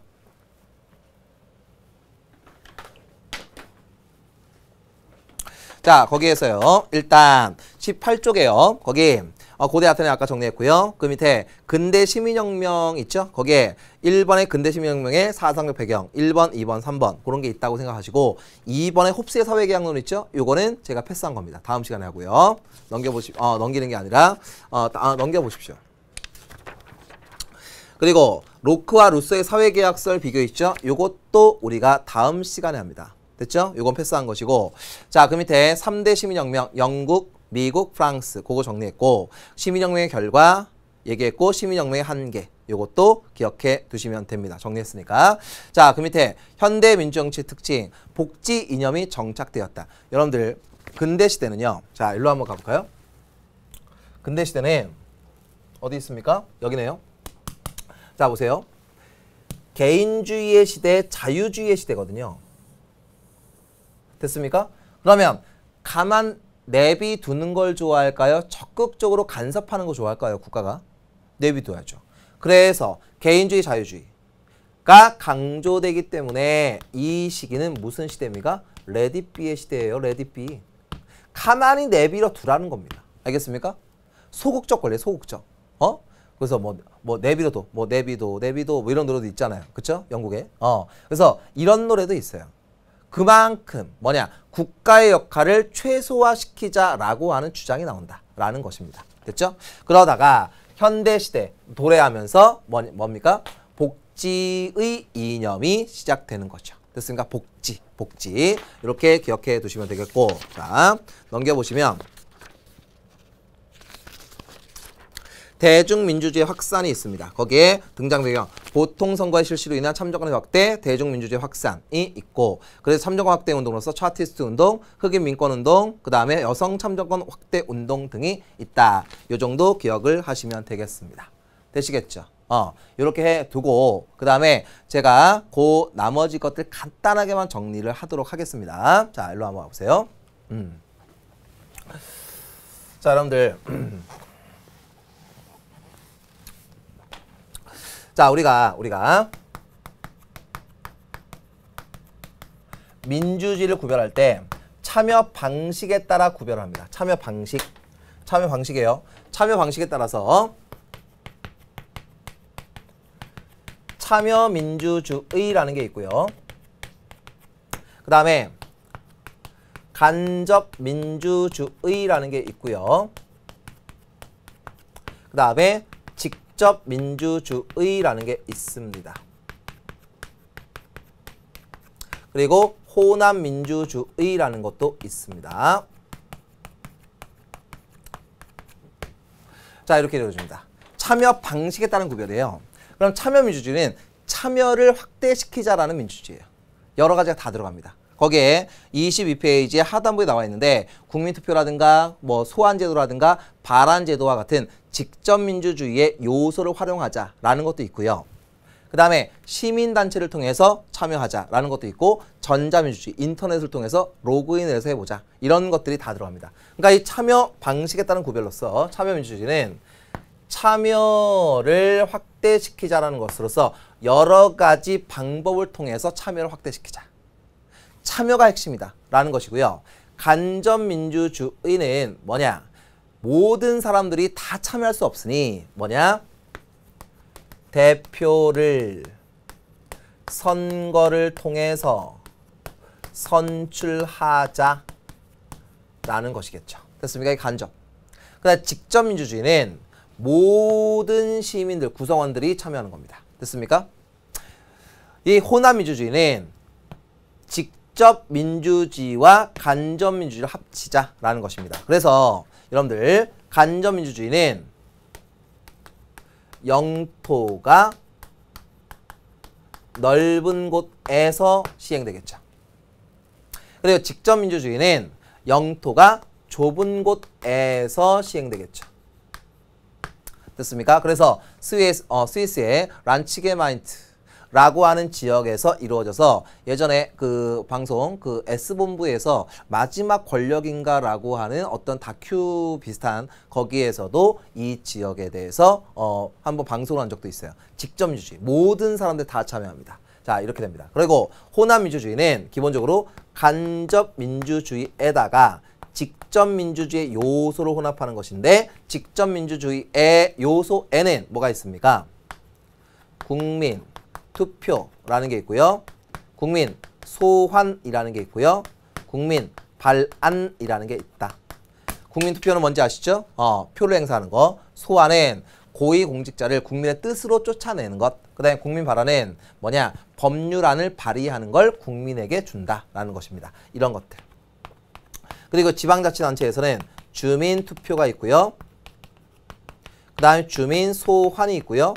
자, 거기에서요. 일단 18쪽에요. 거기 고대 아테네 아까 정리했고요. 그 밑에 근대 시민혁명 있죠? 거기에 1번의 근대 시민혁명의 사상적 배경, 1번, 2번, 3번 그런 게 있다고 생각하시고 2번의 홉스의 사회계약론 있죠? 요거는 제가 패스한 겁니다. 다음 시간에 하고요. 넘기는 게 아니라 넘겨보십시오. 그리고 로크와 루소의 사회계약설 비교 있죠? 요것도 우리가 다음 시간에 합니다. 됐죠? 요건 패스한 것이고 자, 그 밑에 3대 시민혁명 영국, 미국, 프랑스 그거 정리했고 시민혁명의 결과 얘기했고 시민혁명의 한계 요것도 기억해 두시면 됩니다. 정리했으니까. 자, 그 밑에 현대 민주정치의 특징 복지 이념이 정착되었다. 여러분들 근대 시대는요. 자, 일로 한번 가볼까요? 근대 시대는 어디 있습니까? 여기네요. 자, 보세요. 개인주의의 시대, 자유주의의 시대거든요. 됐습니까? 그러면 가만 내비두는 걸 좋아할까요? 적극적으로 간섭하는 거 좋아할까요? 국가가? 내비둬야죠. 그래서 개인주의, 자유주의가 강조되기 때문에 이 시기는 무슨 시대입니까? 레디비의 시대예요. 레디비. 가만히 내비려 두라는 겁니다. 알겠습니까? 소극적 권리, 소극적. 그래서 내비둬도, 내비도 이런 노래도 있잖아요. 그쵸? 영국에. 그래서 이런 노래도 있어요. 그만큼 국가의 역할을 최소화시키자라고 하는 주장이 나온다라는 것입니다. 됐죠? 그러다가 현대시대 도래하면서 뭡니까? 복지의 이념이 시작되는 거죠. 됐습니까? 복지. 이렇게 기억해 두시면 되겠고 자, 넘겨보시면 대중민주주의 확산이 있습니다. 거기에 등장 배경 보통선거의 실시로 인한 참정권의 확대, 대중민주주의 확산이 있고 그래서 참정권 확대 운동으로서 차티스트 운동, 흑인 민권 운동, 그 다음에 여성 참정권 확대 운동 등이 있다. 요 정도 기억을 하시면 되겠습니다. 되시겠죠? 이렇게 해두고 그 다음에 제가 그 나머지 것들 간단하게만 정리를 하도록 하겠습니다. 자, 일로 한번 와보세요. 자, 여러분들 자, 우리가 민주주의를 구별할 때 참여 방식에 따라 구별을 합니다. 참여 방식이에요. 참여 방식에 따라서 참여 민주주의라는 게 있고요. 그 다음에 간접 민주주의라는 게 있고요. 그 다음에 직접 민주주의라는 게 있습니다. 그리고 호남 민주주의라는 것도 있습니다. 자, 이렇게 되어줍니다. 참여 방식에 따른 구별이에요. 그럼 참여 민주주의는 참여를 확대시키자라는 민주주의예요. 여러 가지가 다 들어갑니다. 거기에 22페이지에 하단부에 나와 있는데 국민투표라든가 소환제도라든가 발안제도와 같은 직접민주주의의 요소를 활용하자라는 것도 있고요. 그 다음에 시민단체를 통해서 참여하자라는 것도 있고 전자민주주의, 인터넷을 통해서 로그인을 해서 해보자. 이런 것들이 다 들어갑니다. 그러니까 이 참여 방식에 따른 구별로서 참여민주주의는 참여를 확대시키자라는 것으로서 여러 가지 방법을 통해서 참여를 확대시키자. 참여가 핵심이다 라는 것이고요. 간접민주주의는 모든 사람들이 다 참여할 수 없으니 대표를 선거를 통해서 선출하자라는 것이겠죠. 됐습니까? 간접. 그다음 직접민주주의는 모든 시민들, 구성원들이 참여하는 겁니다. 됐습니까? 이 호남민주주의는 직접민주주의와 간접민주주의를 합치자라는 것입니다. 그래서 여러분들 간접민주주의는 영토가 넓은 곳에서 시행되겠죠. 그리고 직접민주주의는 영토가 좁은 곳에서 시행되겠죠. 됐습니까? 그래서 스위스의 란치게마인트 라고 하는 지역에서 이루어져서 예전에 그 방송 그 S본부에서 마지막 권력인가라고 하는 어떤 다큐 비슷한 거기에서도 이 지역에 대해서 한번 방송을 한 적도 있어요. 직접 민주주의. 모든 사람들 다 참여합니다. 자, 이렇게 됩니다. 그리고 호남 민주주의는 기본적으로 간접 민주주의에다가 직접 민주주의의 요소를 혼합하는 것인데 직접 민주주의의 요소에는 뭐가 있습니까? 국민 투표라는 게 있고요. 국민 소환이라는 게 있고요. 국민 발안이라는 게 있다. 국민 투표는 뭔지 아시죠? 표를 행사하는 거. 소환은 고위공직자를 국민의 뜻으로 쫓아내는 것. 그 다음에 국민 발안은 뭐냐? 법률안을 발의하는 걸 국민에게 준다라는 것입니다. 이런 것들. 그리고 지방자치단체에서는 주민투표가 있고요. 그 다음에 주민소환이 있고요.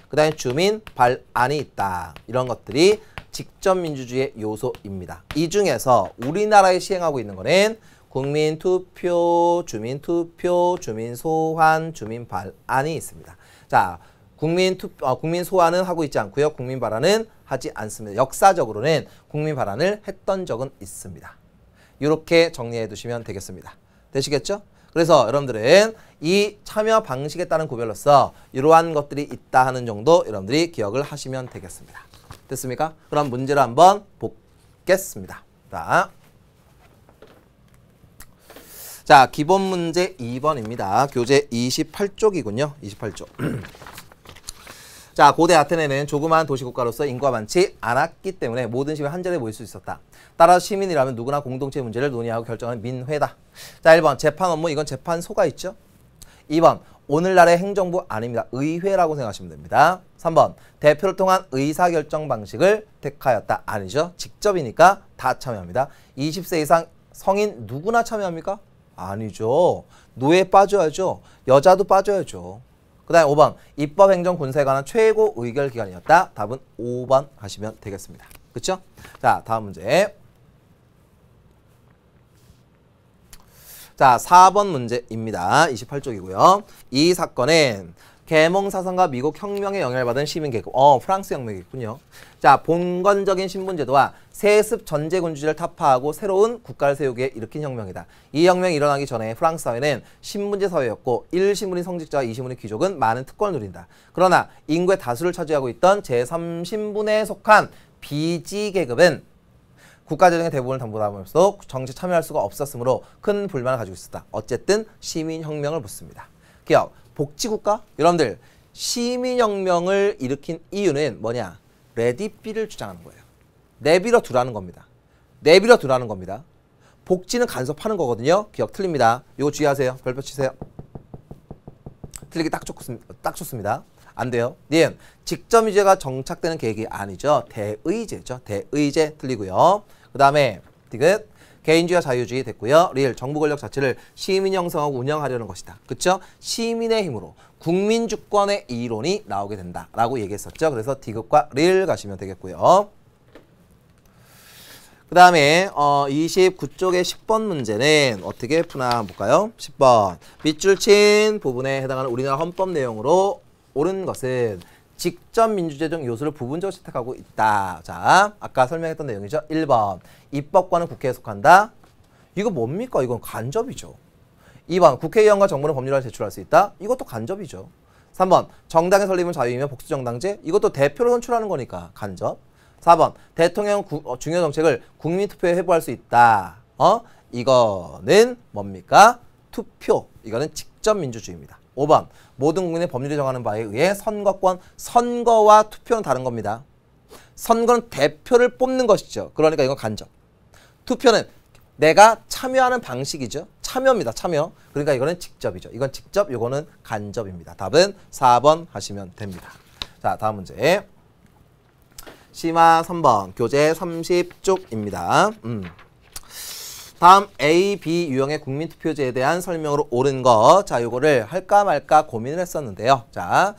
그 다음에 주민 발안이 있다. 이런 것들이 직접민주주의의 요소입니다. 이 중에서 우리나라에 시행하고 있는 거는 국민투표, 주민투표, 주민소환, 주민발안이 있습니다. 자, 국민소환은 하고 있지 않고요. 국민발안은 하지 않습니다. 역사적으로는 국민발안을 했던 적은 있습니다. 이렇게 정리해 두시면 되겠습니다. 되시겠죠? 그래서 여러분들은 이 참여 방식에 따른 구별로서 이러한 것들이 있다 하는 정도 여러분들이 기억을 하시면 되겠습니다. 됐습니까? 그럼 문제를 한번 보겠습니다. 자, 기본 문제 2번입니다. 교재 28쪽이군요. 28쪽. 자, 고대 아테네는 조그마한 도시국가로서 인구가 많지 않았기 때문에 모든 시민이 한 자리에 모일 수 있었다. 따라서 시민이라면 누구나 공동체 문제를 논의하고 결정하는 민회다. 자, 1번 재판 업무. 이건 재판소가 있죠. 2번 오늘날의 행정부 아닙니다. 의회라고 생각하시면 됩니다. 3번 대표를 통한 의사결정 방식을 택하였다. 아니죠. 직접이니까 다 참여합니다. 20세 이상 성인 누구나 참여합니까? 아니죠. 노예 빠져야죠. 여자도 빠져야죠. 그 다음에 5번 입법행정군사에 관한 최고 의결기관이었다. 답은 5번 하시면 되겠습니다. 그렇죠? 자, 다음 문제. 자, 4번 문제입니다. 28쪽이고요. 이 사건은 계몽사상과 미국 혁명에 영향을 받은 시민계급. 프랑스 혁명이군요. 자, 봉건적인 신분제도와 세습 전제군주제를 타파하고 새로운 국가를 세우기에 일으킨 혁명이다. 이 혁명이 일어나기 전에 프랑스 사회는 신분제 사회였고 1신분인 성직자와 2신분인 귀족은 많은 특권을 누린다. 그러나 인구의 다수를 차지하고 있던 제3신분에 속한 비지계급은 국가재정의 대부분을 담보함으로써 정치에 참여할 수가 없었으므로 큰 불만을 가지고 있었다. 어쨌든 시민혁명을 묻습니다. 기억. 복지국가? 여러분들 시민혁명을 일으킨 이유는 뭐냐? 레디비를 주장하는 거예요. 내버려 두라는 겁니다. 내버려 두라는 겁니다. 복지는 간섭하는 거거든요. 기억 틀립니다. 이거 주의하세요. 별표 치세요. 틀리기 딱 좋습니다. 안 돼요. 니은 직접의제가 정착되는 계획이 아니죠. 대의제죠. 대의제 틀리고요. 그 다음에 디귿 개인주의와 자유주의 됐고요. 릴 정부 권력 자체를 시민이 형성하고 운영하려는 것이다. 그쵸? 시민의 힘으로 국민주권의 이론이 나오게 된다라고 얘기했었죠. 그래서 디귿과 릴 가시면 되겠고요. 그 다음에 29쪽의 10번 문제는 어떻게 푸나 한번 볼까요? 10번 밑줄 친 부분에 해당하는 우리나라 헌법 내용으로 옳은 것은 직접 민주제적 요소를 부분적으로 채택하고 있다. 자, 아까 설명했던 내용이죠. 1번 입법권은 국회에 속한다. 이거 뭡니까? 이건 간접이죠. 2번 국회의원과 정부는 법률안을 제출할 수 있다. 이것도 간접이죠. 3번 정당의 설립은 자유이며 복수정당제. 이것도 대표를 선출하는 거니까 간접. 4번 대통령 중요 정책을 국민투표에 회부할 수 있다. 이거는 뭡니까? 투표. 이거는 직접 민주주의입니다. 5번 모든 국민의 법률이 정하는 바에 의해 선거권, 선거와 투표는 다른 겁니다. 선거는 대표를 뽑는 것이죠. 그러니까 이건 간접. 투표는 내가 참여하는 방식이죠. 참여입니다. 참여. 그러니까 이거는 직접이죠. 이건 직접, 이거는 간접입니다. 답은 4번 하시면 됩니다. 자, 다음 문제. 심화 3번 교재 30쪽입니다. 다음 A, B 유형의 국민투표제에 대한 설명으로 옳은 거. 자, 요거를 할까 말까 고민을 했었는데요. 자,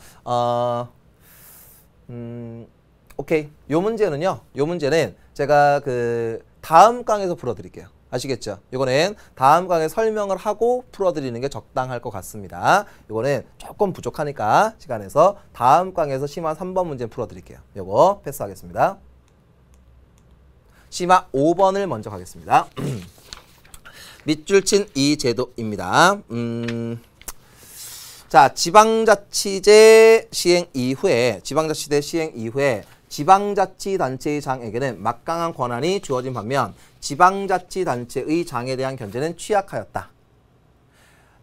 오케이. 요 문제는요. 요 문제는 제가 그 다음 강에서 풀어드릴게요. 아시겠죠? 이거는 다음 강에 설명을 하고 풀어드리는 게 적당할 것 같습니다. 이거는 조금 부족하니까 시간에서 다음 강에서 심화 3번 문제 풀어드릴게요. 이거 패스하겠습니다. 심화 5번을 먼저 가겠습니다. 밑줄 친 이 제도입니다. 자, 지방자치제 시행 이후에 지방자치단체의 장에게는 막강한 권한이 주어진 반면 지방자치단체의 장에 대한 견제는 취약하였다.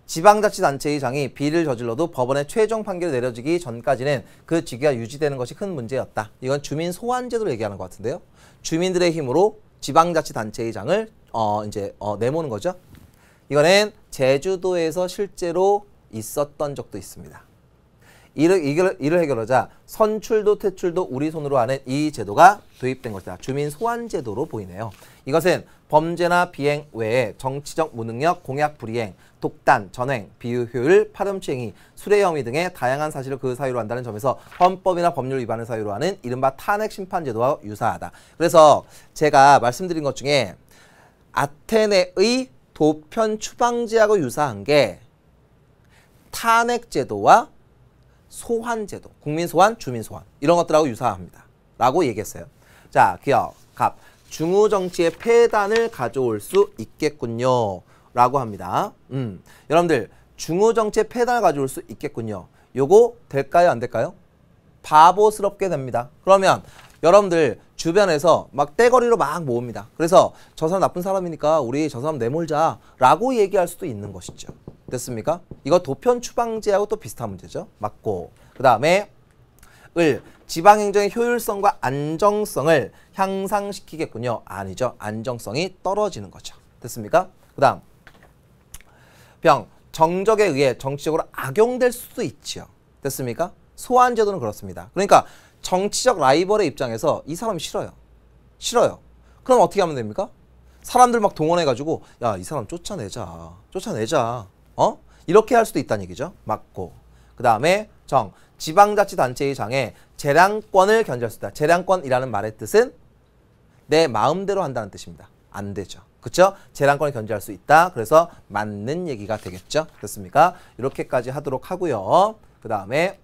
지방자치단체의 장이 비리를 저질러도 법원의 최종 판결이 내려지기 전까지는 그 직위가 유지되는 것이 큰 문제였다. 이건 주민 소환제도를 얘기하는 것 같은데요. 주민들의 힘으로 지방자치단체의 장을 내모는 거죠. 이거는 제주도에서 실제로 있었던 적도 있습니다. 이를 해결하자 선출도 퇴출도 우리 손으로 하는 이 제도가 도입된 것이다. 주민 소환 제도로 보이네요. 이것은 범죄나 비행 외에 정치적 무능력, 공약 불이행, 독단, 전횡, 비효율, 파렴치행위, 수뢰 혐의 등의 다양한 사실을 그 사유로 한다는 점에서 헌법이나 법률 위반을 사유로 하는 이른바 탄핵 심판 제도와 유사하다. 그래서 제가 말씀드린 것 중에 아테네의 도편 추방제하고 유사한 게 탄핵 제도와 소환 제도, 국민 소환, 주민 소환 이런 것들하고 유사합니다. 라고 얘기했어요. 자, 기억, 갑, 중우 정치의 폐단을 가져올 수 있겠군요. 라고 합니다. 여러분들 중우 정치의 폐단을 가져올 수 있겠군요. 요거 될까요? 안 될까요? 바보스럽게 됩니다. 그러면 여러분들 주변에서 막 떼거리로 막 모읍니다. 그래서 저 사람 나쁜 사람이니까 우리 저 사람 내몰자 라고 얘기할 수도 있는 것이죠. 됐습니까? 이거 도편 추방제하고 또 비슷한 문제죠. 맞고. 그 다음에 지방행정의 효율성과 안정성을 향상시키겠군요. 아니죠. 안정성이 떨어지는 거죠. 됐습니까? 그 다음 정적에 의해 정치적으로 악용될 수도 있죠. 됐습니까? 소환제도는 그렇습니다. 그러니까 정치적 라이벌의 입장에서 이 사람이 싫어요. 그럼 어떻게 하면 됩니까? 사람들 막 동원해가지고 야, 이 사람 쫓아내자. 이렇게 할 수도 있다는 얘기죠. 맞고. 그 다음에 지방자치단체의 장에 재량권을 견제할 수 있다. 재량권이라는 말의 뜻은 내 마음대로 한다는 뜻입니다. 안 되죠. 그쵸? 재량권을 견제할 수 있다. 그래서 맞는 얘기가 되겠죠. 됐습니까? 이렇게까지 하도록 하고요. 그 다음에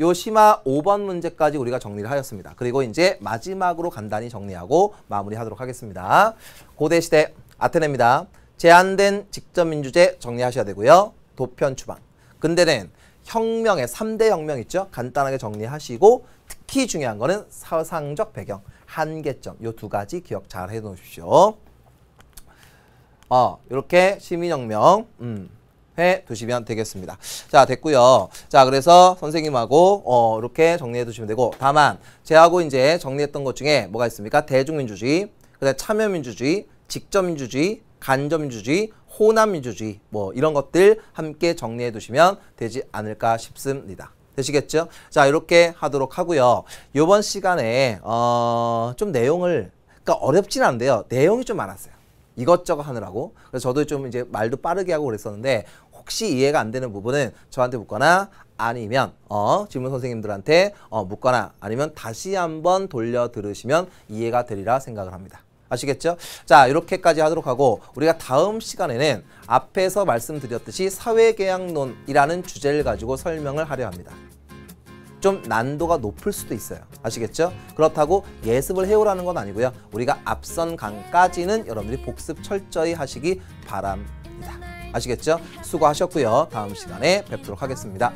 요 심화 5번 문제까지 우리가 정리를 하였습니다. 그리고 이제 마지막으로 간단히 정리하고 마무리하도록 하겠습니다. 고대시대 아테네입니다. 제한된 직접민주제 정리하셔야 되고요. 도편 추방. 근대는 혁명의 3대 혁명 있죠? 간단하게 정리하시고 특히 중요한 거는 사상적 배경, 한계점 요 두 가지 기억 잘 해놓으십시오. 이렇게 시민혁명 해 두시면 되겠습니다. 자, 됐고요. 자, 그래서 선생님하고 이렇게 정리해 두시면 되고, 다만 제하고 이제 정리했던 것 중에 뭐가 있습니까? 대중민주주의, 그다음에 참여민주주의, 직접민주주의, 간접민주주의, 호남민주주의 뭐 이런 것들 함께 정리해 두시면 되지 않을까 싶습니다. 되시겠죠? 자, 이렇게 하도록 하고요. 이번 시간에 좀 내용을 그러니까 어렵진 않은데요. 내용이 좀 많았어요. 이것저것 하느라고. 그래서 저도 좀 이제 말도 빠르게 하고 그랬었는데 혹시 이해가 안 되는 부분은 저한테 묻거나 아니면 질문 선생님들한테 묻거나 아니면 다시 한번 돌려 들으시면 이해가 되리라 생각을 합니다. 아시겠죠? 자, 이렇게까지 하도록 하고 우리가 다음 시간에는 앞에서 말씀드렸듯이 사회계약론이라는 주제를 가지고 설명을 하려 합니다. 좀 난도가 높을 수도 있어요. 아시겠죠? 그렇다고 예습을 해오라는 건 아니고요. 우리가 앞선 강까지는 여러분들이 복습 철저히 하시기 바랍니다. 아시겠죠? 수고하셨고요. 다음 시간에 뵙도록 하겠습니다.